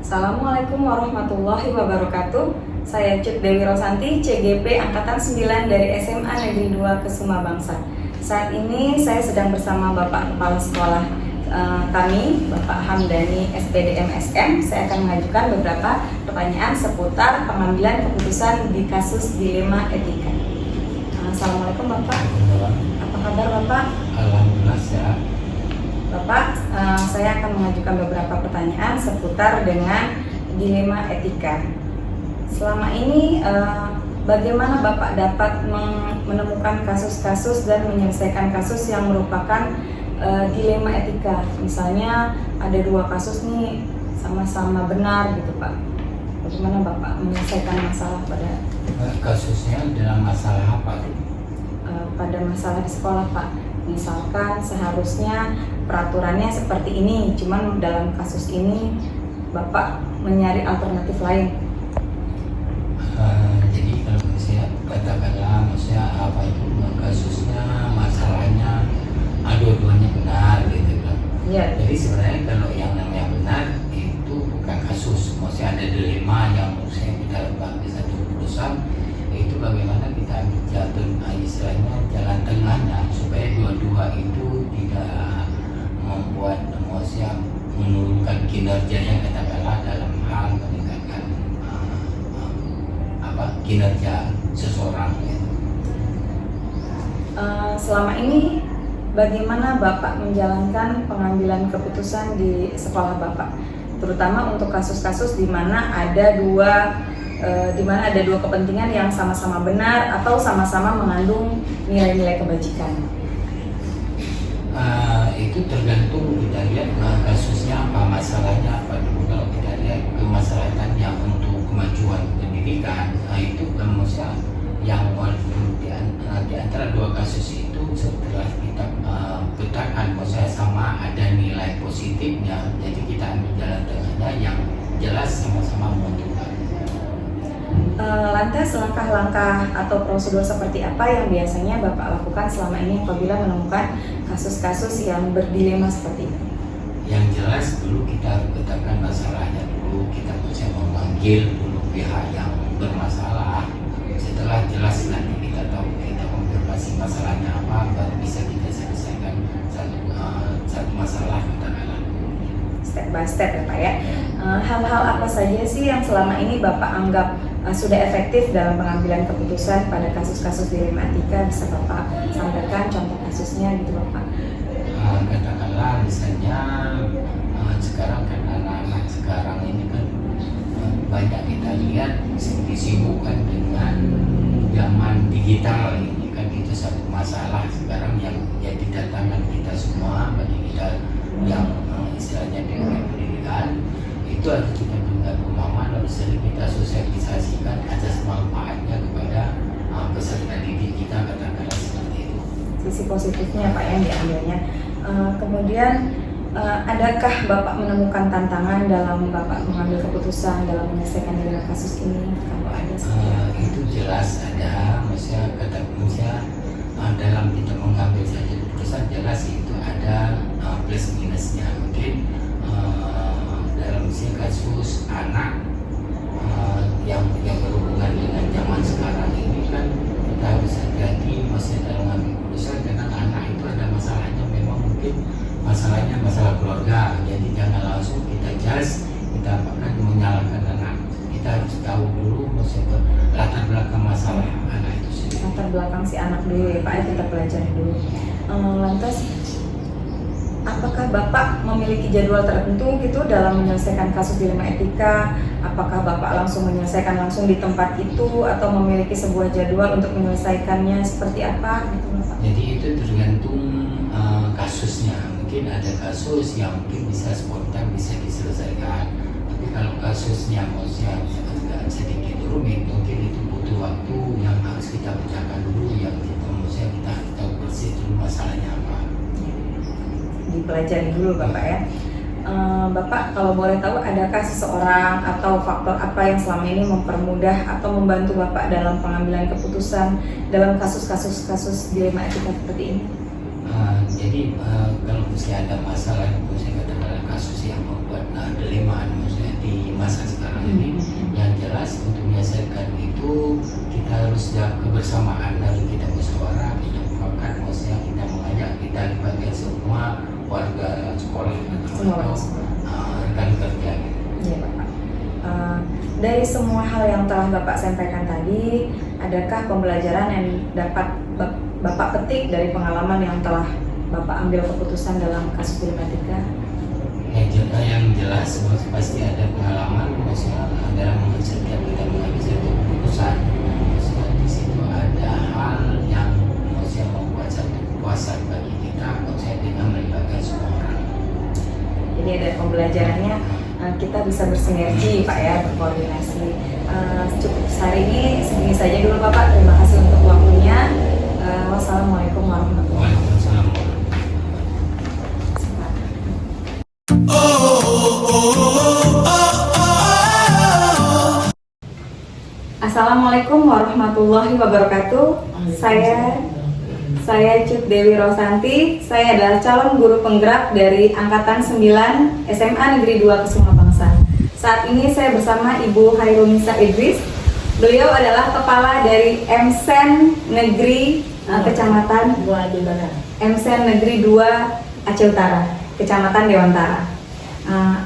Assalamualaikum warahmatullahi wabarakatuh. Saya Cut Dewi Rosanti, CGP Angkatan 9 dari SMA Negeri 2 Kesuma Bangsa. Saat ini saya sedang bersama Bapak Kepala Sekolah kami, Bapak Hamdani SPDM SM. Saya akan mengajukan beberapa pertanyaan seputar pengambilan keputusan di kasus dilema etika. Assalamualaikum Bapak. Apa kabar Bapak? Alhamdulillah sehat. Bapak, saya akan mengajukan beberapa pertanyaan seputar dengan dilema etika. Selama ini, bagaimana Bapak dapat menemukan kasus-kasus dan menyelesaikan kasus yang merupakan dilema etika? Misalnya ada dua kasus nih sama-sama benar gitu Pak. Bagaimana Bapak menyelesaikan masalah pada Kasusnya dalam masalah apa? Pada masalah di sekolah Pak? Misalkan seharusnya peraturannya seperti ini, cuman dalam kasus ini Bapak mencari alternatif lain. Jadi kalau saya katakanlah, maksudnya apa itu kasusnya, masalahnya, dua-duanya benar gitu kan. Iya. Jadi sebenarnya kalau yang namanya benar itu bukan kasus, maksudnya ada dilema yang maksudnya kita ambil satu keputusan, itu bagaimana kita ambil istilahnya jalan tengahnya supaya dua-dua itu tidak membuat maksudnya menurunkan kinerjanya, katakanlah dalam hal meningkatkan kinerja seseorang gitu. Selama ini bagaimana Bapak menjalankan pengambilan keputusan di sekolah Bapak, terutama untuk kasus-kasus di mana ada dua kepentingan yang sama-sama benar atau sama-sama mengandung nilai-nilai kebajikan? Itu tergantung kita lihat kasusnya apa, masalahnya apa dulu. Kalau kita lihat kemaslahatan yang untuk kemajuan pendidikan, itu maksudnya yang di antara dua kasus itu setelah kita petakan maksudnya sama ada nilai positifnya, jadi kita ambil jalan tengahnya yang jelas sama-sama menguntungkan. Lantas langkah-langkah atau prosedur seperti apa yang biasanya Bapak lakukan selama ini apabila menemukan kasus-kasus yang berdilema seperti itu? Yang jelas dulu kita petakan masalahnya dulu, kita bisa memanggil dulu pihak yang bermasalah. Setelah jelas nanti kita tahu kita konfirmasi masalahnya apa, baru bisa kita selesaikan satu masalah katakanlah. Step by step ya Pak ya. Hal-hal apa saja sih yang selama ini Bapak anggap sudah efektif dalam pengambilan keputusan pada kasus-kasus dilema etika? Bisa Bapak sampaikan contoh kasusnya gitu Bapak? Katakanlah misalnya sekarang kan anak-anak sekarang ini kan banyak kita lihat disibukkan dengan zaman digital ini kan, itu satu masalah sekarang yang jadi tantangan kita semua bagi kita yang istilahnya dengan pendidikan. Itu harus kita berikan pemahaman, harus sering kita sosialisasikan asas manfaatnya kepada peserta didik kita, katakanlah seperti itu. Sisi positifnya Pak yang diambilnya. Kemudian adakah Bapak menemukan tantangan dalam Bapak mengambil keputusan dalam menyelesaikan dilema kasus ini? Kalau ada itu jelas ada, maksudnya dalam kita mengambil saja keputusan jelas itu ada plus minusnya. Mungkin dalam kasus anak yang berhubungan dengan zaman sekarang ini kan kita harus hati-hati maksudnya dalam mengambil keputusan, karena anak itu ada masalahnya, memang mungkin masalahnya masalah keluarga, jadi jangan langsung kita judge, kita akan menyalahkan anak. Kita harus tahu dulu maksudnya latar belakang masalah anak itu sendiri. Latar belakang si anak dulu ya Pak, kita pelajari dulu. Lantas apakah Bapak memiliki jadwal tertentu gitu dalam menyelesaikan kasus dilema etika? Apakah Bapak langsung menyelesaikan langsung di tempat itu atau memiliki sebuah jadwal untuk menyelesaikannya seperti apa gitu Bapak? Jadi itu tergantung kasusnya. Mungkin ada kasus yang mungkin bisa spontan bisa diselesaikan, tapi kalau kasusnya maksudnya agak sedikit rumit, mungkin itu butuh waktu yang harus kita pecahkan dulu, yang maksudnya kita tahu persis dulu masalahnya apa. Dipelajari dulu Bapak ya. Bapak kalau boleh tahu, adakah seseorang atau faktor apa yang selama ini mempermudah atau membantu Bapak dalam pengambilan keputusan dalam kasus-kasus dilema etika seperti ini? Jadi kalau misalnya ada masalah, misalnya katakanlah kasus yang membuat dilema, misalnya di kebersamaan dan kita musyawarah, kita makan, maksudnya kita mengajak, kita libatkan semua warga sekolah atau rekan kerja. Iya Bapak. Dari semua hal yang telah Bapak sampaikan tadi, adakah pembelajaran yang dapat Bapak petik dari pengalaman yang telah Bapak ambil keputusan dalam kasus dilematika? Yang jelas pasti ada pengalaman, maksudnya dalam setiap kita mengambil satu keputusan, maksudnya di situ ada hal yang maksudnya membuat satu kepuasan bagi kita, maksudnya dengan melibatkan semua orang. Jadi ada pembelajarannya, kita bisa bersinergi Pak ya, berkoordinasi. Cukup hari ini segini saja dulu Bapak. Terima kasih untuk waktunya. Wassalamualaikum warahmatullahi wabarakatuh. Waalaikumsalam. Assalamualaikum warahmatullahi wabarakatuh. Saya Cut Dewi Rosanti. Saya adalah calon guru penggerak dari Angkatan 9 SMA Negeri 2 Kusuma Bangsa. Saat ini saya bersama Ibu Hairunisa Idris. Beliau adalah kepala dari MSEN Negeri Kecamatan MSEN Negeri 2 Aceh Utara, Kecamatan Dewantara.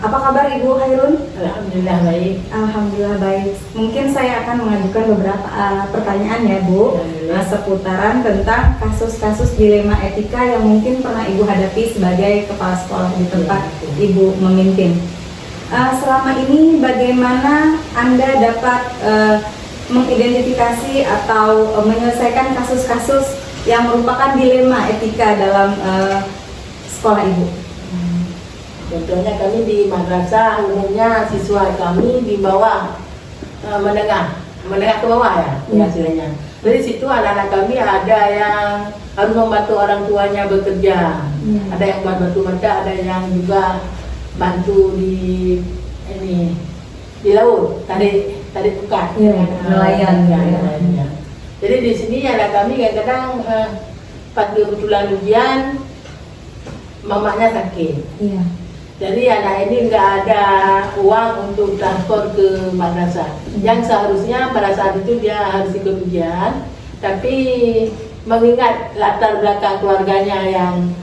Apa kabar Ibu Hairun? Alhamdulillah baik. Alhamdulillah baik. Mungkin saya akan mengajukan beberapa pertanyaan ya Bu, seputaran tentang kasus-kasus dilema etika yang mungkin pernah Ibu hadapi sebagai kepala sekolah di tempat Ibu memimpin. Selama ini bagaimana Anda dapat mengidentifikasi atau menyelesaikan kasus-kasus yang merupakan dilema etika dalam sekolah Ibu? Contohnya kami di madrasah umumnya siswa kami di bawah menengah ke bawah ya penghasilannya. Dari situ anak-anak kami ada yang harus membantu orang tuanya bekerja, ada yang bantu mata, ada yang juga bantu di laut, tarik tukat, nelayan. Jadi di sini anak kami kadang-kadang pas kebetulan ujian mamanya sakit. Jadi anak ini nggak ada uang untuk transport ke madrasah. Yang seharusnya pada saat itu dia harus ikut ujian, tapi mengingat latar belakang keluarganya yang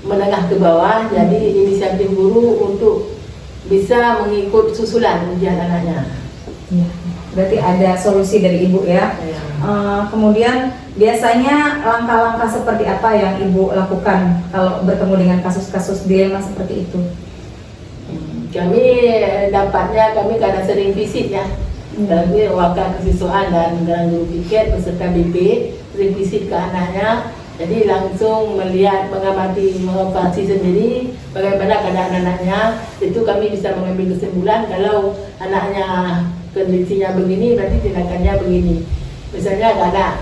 menengah ke bawah, jadi inisiatif guru untuk bisa mengikut susulan ujian anaknya. Berarti ada solusi dari Ibu ya. Kemudian biasanya langkah-langkah seperti apa yang Ibu lakukan kalau bertemu dengan kasus-kasus dilema seperti itu? Kami dapatnya kami sering visit ya, kami wakil kesiswaan dan guru piket beserta BP sering visit ke anaknya. Jadi langsung melihat, mengamati, mengobservasi sendiri bagaimana keadaan anaknya. Itu kami bisa mengambil kesimpulan kalau anaknya kondisinya begini, berarti tindakannya begini. Misalnya anak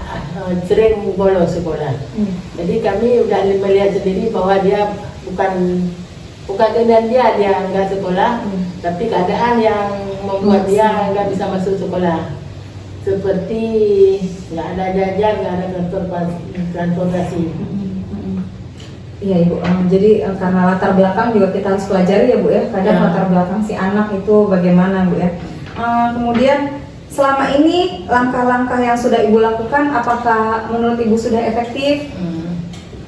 sering bolos sekolah. Jadi kami sudah melihat sendiri bahwa dia bukan keadaan dia nggak sekolah, tapi keadaan yang membuat dia nggak bisa masuk sekolah. Seperti nggak ada jajan, nggak ada transportasi. Iya Ibu, jadi karena latar belakang juga kita harus pelajari ya Bu ya, kadang latar belakang si anak itu bagaimana Bu ya. Kemudian selama ini langkah-langkah yang sudah Ibu lakukan, apakah menurut Ibu sudah efektif?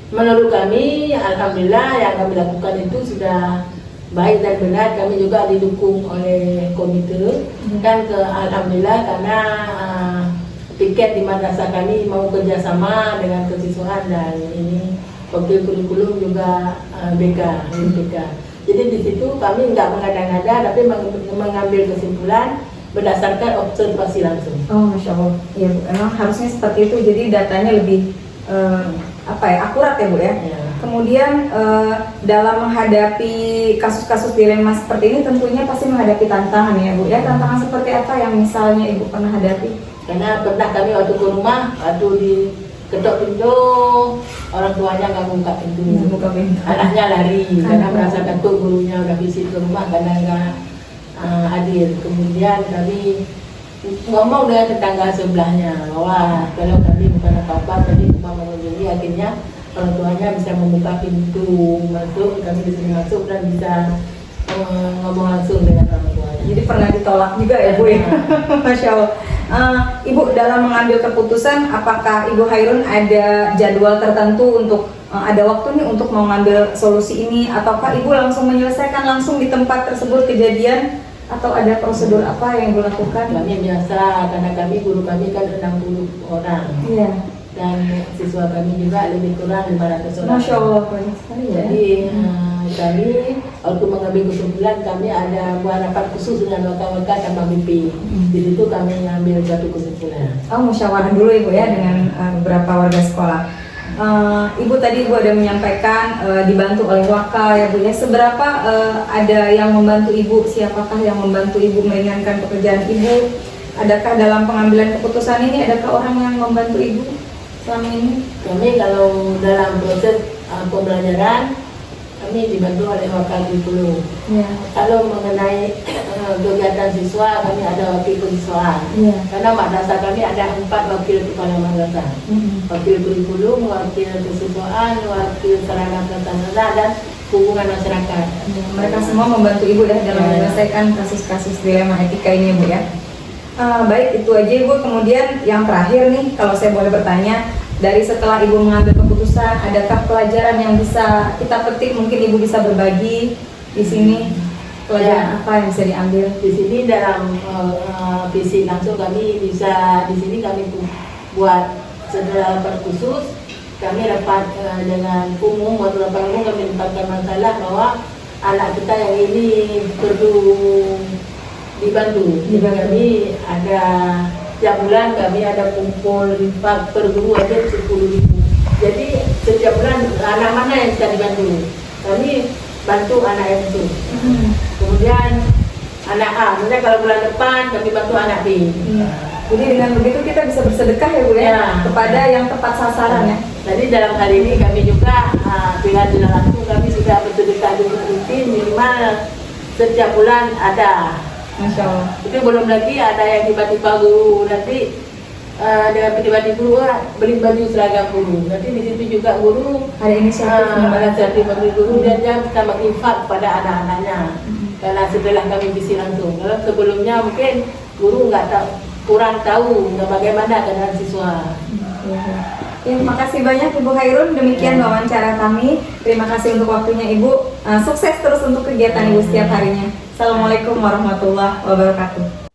Menurut kami, alhamdulillah yang kami lakukan itu sudah baik dan benar. Kami juga didukung oleh komite dan alhamdulillah karena piket di madrasah kami mau kerjasama dengan kesiswaan dan ini wakil kurikulum juga BK. Jadi di situ kami nggak mengada-ngada, tapi mengambil kesimpulan berdasarkan observasi langsung. Oh, Masya Allah. Ya Bu, emang harusnya seperti itu. Jadi datanya lebih akurat ya Bu ya. Kemudian dalam menghadapi kasus-kasus dilema seperti ini tentunya pasti menghadapi tantangan ya Bu ya. Tantangan seperti apa yang misalnya Ibu pernah hadapi? Karena pernah kami waktu ke rumah, waktu di ketok pintu, orang tuanya nggak buka pintu. Anaknya lari karena merasa takut gurunya udah visit ke rumah karena nggak hadir. Kemudian kami ngomong dengan tetangga sebelahnya bahwa kalau kami bukan apa-apa, tadi cuma mengunjungi, akhirnya orang tuanya bisa membuka pintu masuk, kami bisa masuk dan bisa ngomong langsung dengan orang tuanya. Jadi pernah ditolak juga ya Bu ya? Masya Allah. Ibu dalam mengambil keputusan, apakah Ibu Hairun ada jadwal tertentu untuk ada waktu nih untuk mau ngambil solusi ini, ataukah Ibu langsung menyelesaikan langsung di tempat tersebut kejadian, atau ada prosedur apa yang Ibu lakukan? Kami biasa, karena guru kami kan 60 orang. Iya. Dan siswa kami juga lebih kurang 500 orang. Masya Allah, banyak sekali ya. Jadi kami waktu mengambil kesimpulan, kami ada buat rapat khusus dengan wakil-wakil sama BP. Di situ kami mengambil satu kesimpulan. Oh, musyawarah dulu Ibu ya dengan beberapa warga sekolah. Ibu tadi Ibu ada menyampaikan dibantu oleh wakil ya Bu ya. Seberapa ada yang membantu Ibu? Siapakah yang membantu Ibu meringankan pekerjaan Ibu? Adakah dalam pengambilan keputusan ini adakah orang yang membantu Ibu selama ini? Kami kalau dalam proses pembelajaran kami dibantu oleh wakil kurikulum. Ya. Kalau mengenai kegiatan siswa, kami ada wakil kesiswaan. Ya. Karena madrasah kami ada 4 wakil kepala madrasah. Wakil kurikulum, wakil kesiswaan, wakil sarana prasarana, dan hubungan masyarakat. Ya, mereka semua membantu Ibu ya dalam menyelesaikan kasus-kasus dilema etika ini Bu ya. Baik, itu aja Ibu. Kemudian yang terakhir nih, kalau saya boleh bertanya, dari setelah Ibu mengambil keputusan, adakah pelajaran yang bisa kita petik? Mungkin Ibu bisa berbagi di sini pelajaran apa yang bisa diambil? Di sini dalam visi langsung kami bisa, di sini kami buat setelah rapat khusus, kami rapat dengan umum, waktu rapat umum kami mendapatkan masalah bahwa anak kita yang ini perlu dibantu. Jadi kami ada setiap bulan kami ada kumpul infak per guru aja 10.000. Jadi setiap bulan anak mana yang bisa dibantu, kami bantu anak yang itu. Kemudian anak A, kemudian kalau bulan depan kami bantu anak B. Jadi dengan begitu kita bisa bersedekah ya Bu ya, kepada yang tepat sasaran ya. Jadi dalam hal ini kami juga dengan tidak langsung kami sudah bersedekah rutin minimal setiap bulan ada. Masya Allah. Itu belum lagi ada yang tiba-tiba guru nanti dengan tiba-tiba guru beli baju seragam guru. Nanti di situ juga guru ada inisiatif bagi guru dan dia bisa menginfak pada anak-anaknya. Karena setelah kami visi langsung, kalau sebelumnya mungkin guru nggak tahu, kurang tahu bagaimana keadaan siswa. Terima kasih banyak Ibu Hairun, demikian wawancara kami. Terima kasih untuk waktunya Ibu. Sukses terus untuk kegiatan Ibu setiap harinya. Assalamualaikum warahmatullahi wabarakatuh.